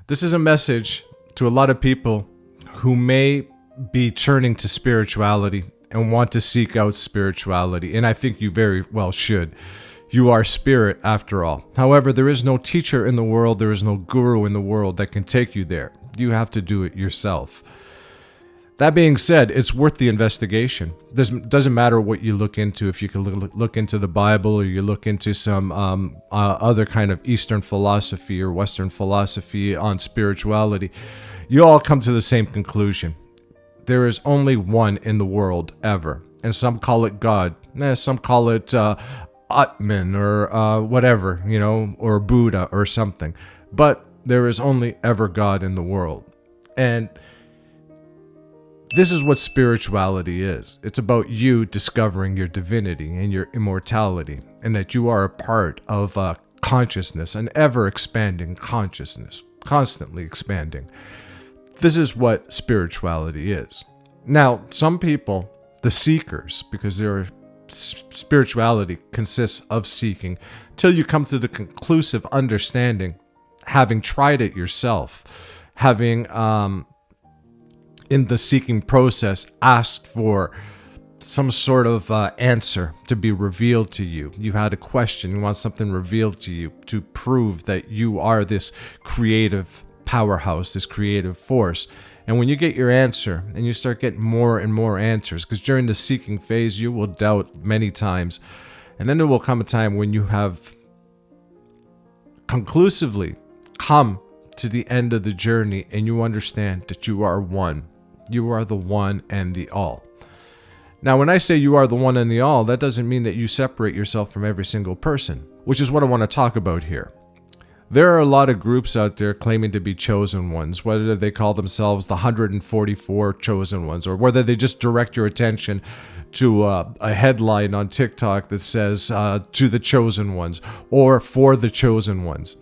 This is a message to a lot of people who may be turning to spirituality and want to seek out spirituality, and I think you very well should. You are spirit after all. However, there is no teacher in the world, there is no guru in the world that can take you there. You have to do it yourself. That being said, it's worth the investigation. Doesn't matter what you look into. If you can look into the Bible, or you look into some other kind of Eastern philosophy or Western philosophy on spirituality, you all come to the same conclusion. There is only one in the world ever. And some call it God. Some call it Atman or whatever, or Buddha or something. But there is only ever God in the world. And this is what spirituality is. It's about you discovering your divinity and your immortality, and that you are a part of a consciousness, an ever-expanding consciousness, constantly expanding. This is what spirituality is. Now, some people, the seekers, because spirituality consists of seeking, till you come to the conclusive understanding, having tried it yourself, having in the seeking process asked for some sort of answer to be revealed to you. You had a question, you want something revealed to you to prove that you are this creative powerhouse, this creative force. And when you get your answer and you start getting more and more answers, because during the seeking phase you will doubt many times, and then there will come a time when you have conclusively come to the end of the journey and you understand that you are one. You are the one and the all. Now, when I say you are the one and the all, that doesn't mean that you separate yourself from every single person, which is what I want to talk about here. There are a lot of groups out there claiming to be chosen ones, whether they call themselves the 144 chosen ones, or whether they just direct your attention to a headline on TikTok that says, to the chosen ones, or for the chosen ones.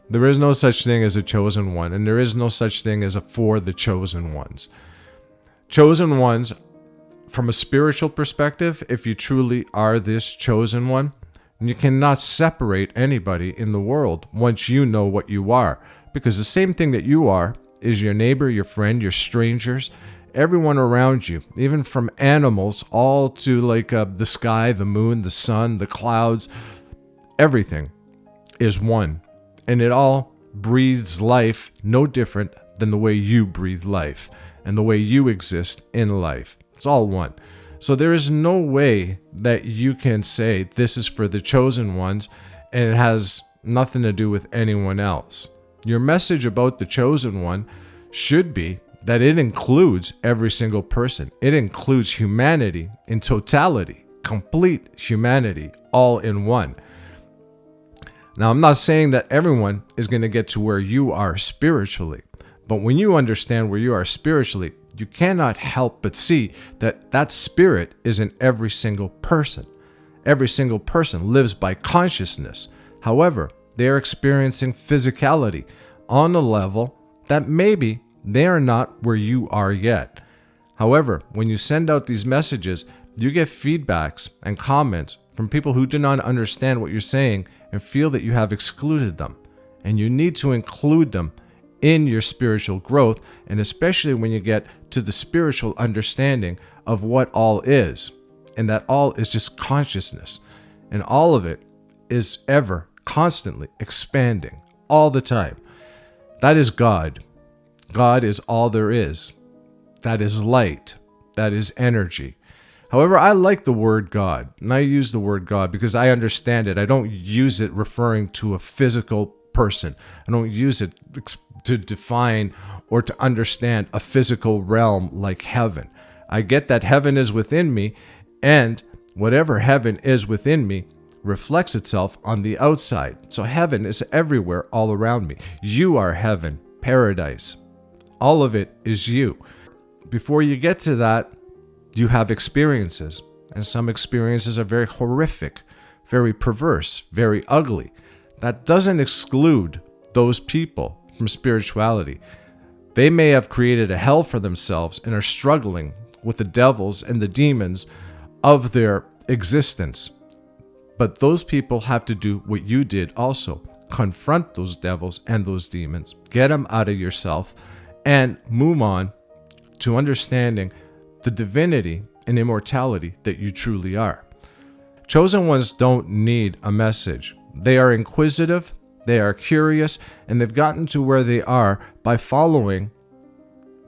There is no such thing as a chosen one, and there is no such thing as a for the chosen ones. Chosen ones, from a spiritual perspective, if you truly are this chosen one, you cannot separate anybody in the world once you know what you are. Because the same thing that you are is your neighbor, your friend, your strangers, everyone around you, even from animals all to the sky, the moon, the sun, the clouds, everything is one. And it all breathes life no different than the way you breathe life and the way you exist in life. It's all one. So there is no way that you can say this is for the chosen ones and it has nothing to do with anyone else. Your message about the chosen one should be that it includes every single person. It includes humanity in totality, complete humanity, all in one. Now, I'm not saying that everyone is going to get to where you are spiritually, but when you understand where you are spiritually, you cannot help but see that that spirit is in every single person. Every single person lives by consciousness. However, they are experiencing physicality on a level that maybe they are not where you are yet. However, when you send out these messages, you get feedbacks and comments from people who do not understand what you're saying and feel that you have excluded them. And you need to include them in your spiritual growth, and especially when you get to the spiritual understanding of what all is, and that all is just consciousness, and all of it is ever constantly expanding all the time. That is God. God is all there is. That is light. That is energy. However, I like the word God, and I use the word God because I understand it. I don't use it referring to a physical person. I don't use it to define or to understand a physical realm like heaven. I get that heaven is within me, and whatever heaven is within me reflects itself on the outside. So heaven is everywhere all around me. You are heaven, paradise. All of it is you. Before you get to that, you have experiences, and some experiences are very horrific, very perverse, very ugly. That doesn't exclude those people from spirituality. They may have created a hell for themselves and are struggling with the devils and the demons of their existence. But those people have to do what you did also. Confront those devils and those demons. Get them out of yourself and move on to understanding the divinity and immortality that you truly are. Chosen ones don't need a message. They are inquisitive, they are curious, and they've gotten to where they are by following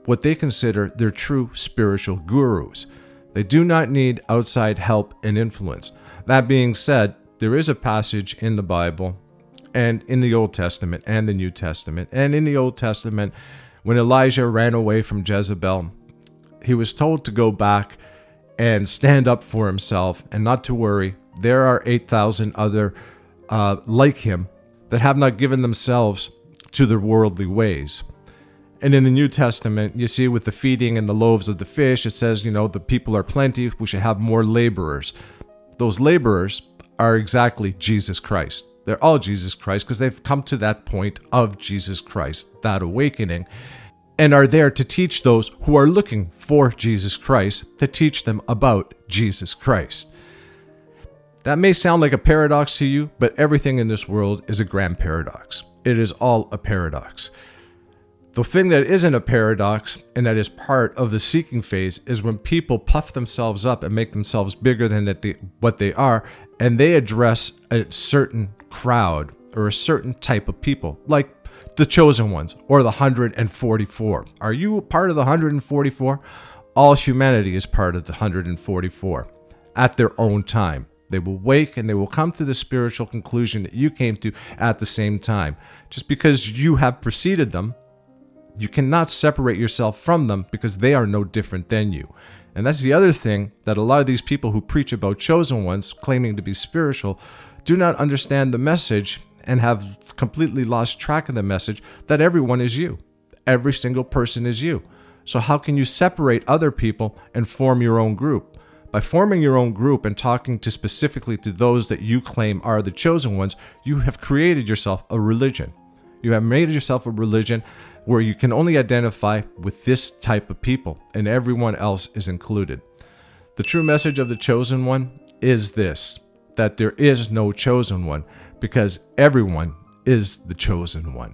what they consider their true spiritual gurus. They do not need outside help and influence. That being said, there is a passage in the Bible and in the Old Testament and the New Testament. And in the Old Testament, when Elijah ran away from Jezebel, he was told to go back and stand up for himself and not to worry. There are 8,000 other like him that have not given themselves to their worldly ways. And in the New Testament, you see with the feeding and the loaves of the fish, it says, the people are plenty, we should have more laborers. Those laborers are exactly Jesus Christ. They're all Jesus Christ because they've come to that point of Jesus Christ, that awakening, and are there to teach those who are looking for Jesus Christ, to teach them about Jesus Christ. That may sound like a paradox to you, but everything in this world is a grand paradox. It is all a paradox. The thing that isn't a paradox, and that is part of the seeking phase, is when people puff themselves up and make themselves bigger than what they are, and they address a certain crowd or a certain type of people, like the chosen ones or the 144. Are you a part of the 144? All humanity is part of the 144 at their own time. They will wake and they will come to the spiritual conclusion that you came to at the same time. Just because you have preceded them, you cannot separate yourself from them because they are no different than you. And that's the other thing that a lot of these people who preach about chosen ones, claiming to be spiritual, do not understand the message and have completely lost track of the message that everyone is you. Every single person is you. So how can you separate other people and form your own group? By forming your own group and talking specifically to those that you claim are the chosen ones, you have created yourself a religion. You have made yourself a religion where you can only identify with this type of people, and everyone else is included. The true message of the chosen one is this, that there is no chosen one, because everyone is the chosen one.